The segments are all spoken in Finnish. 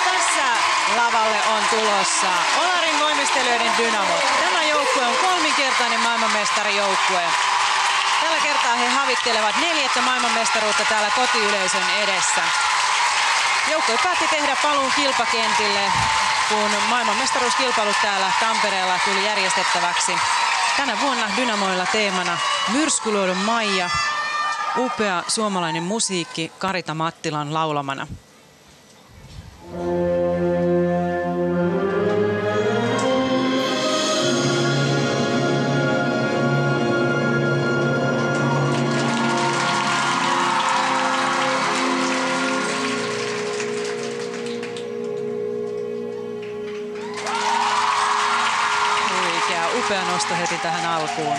tässä lavalle on tulossa Olarin voimistelijoiden Dynamo. Tämä joukkue on kolminkertainen maailmanmestarijoukkue. Tällä kertaa he havittelevat 4. maailmanmestaruutta täällä kotiyleisön edessä. Joukkue päätti tehdä paluun kilpakentille, kun maailmanmestaruuskilpailut täällä Tampereella tuli järjestettäväksi. Tänä vuonna Dynamoilla teemana Myrskyluodon Maija, upea suomalainen musiikki Karita Mattilan laulamana. Upea nosto heti tähän alkuun.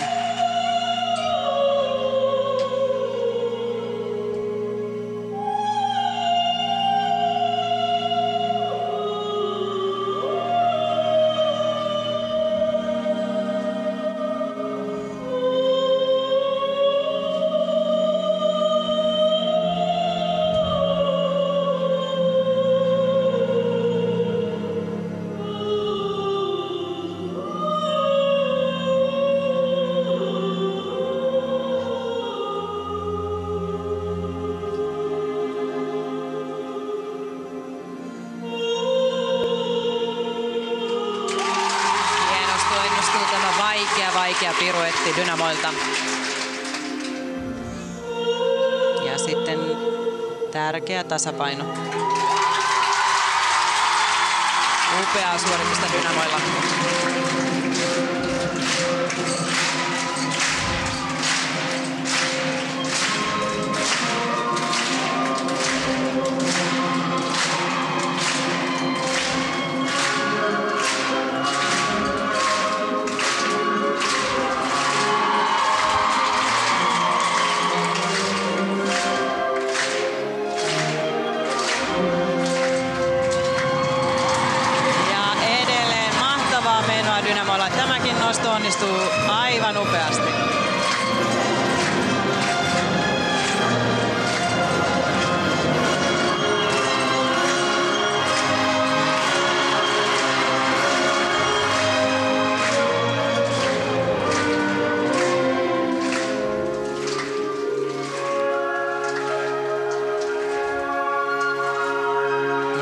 Vaikea piruetti Dynamoilta. Ja sitten tärkeä tasapaino. Upeaa suoritusta Dynamoilla. Dynamoilla. Tämäkin nosto onnistuu aivan upeasti.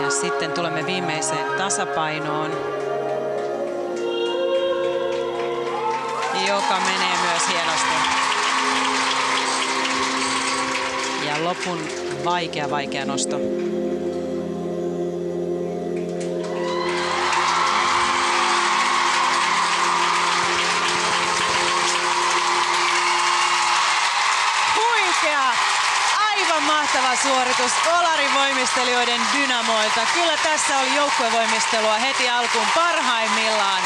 Ja sitten tulemme viimeiseen tasapainoon, joka menee myös hienosti. Ja lopun vaikea nosto. Huikea! Aivan mahtava suoritus Olarin voimistelijoiden Dynamoilta. Kyllä tässä oli joukkuevoimistelua heti alkuun parhaimmillaan.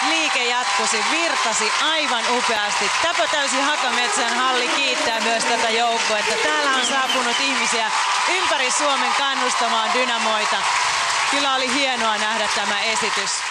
Liike jatkusi, virtasi aivan upeasti. Täpötäysi Hakametsän halli kiittää myös tätä joukkuetta. Täällä on saapunut ihmisiä ympäri Suomen kannustamaan Dynamoita. Kyllä oli hienoa nähdä tämä esitys.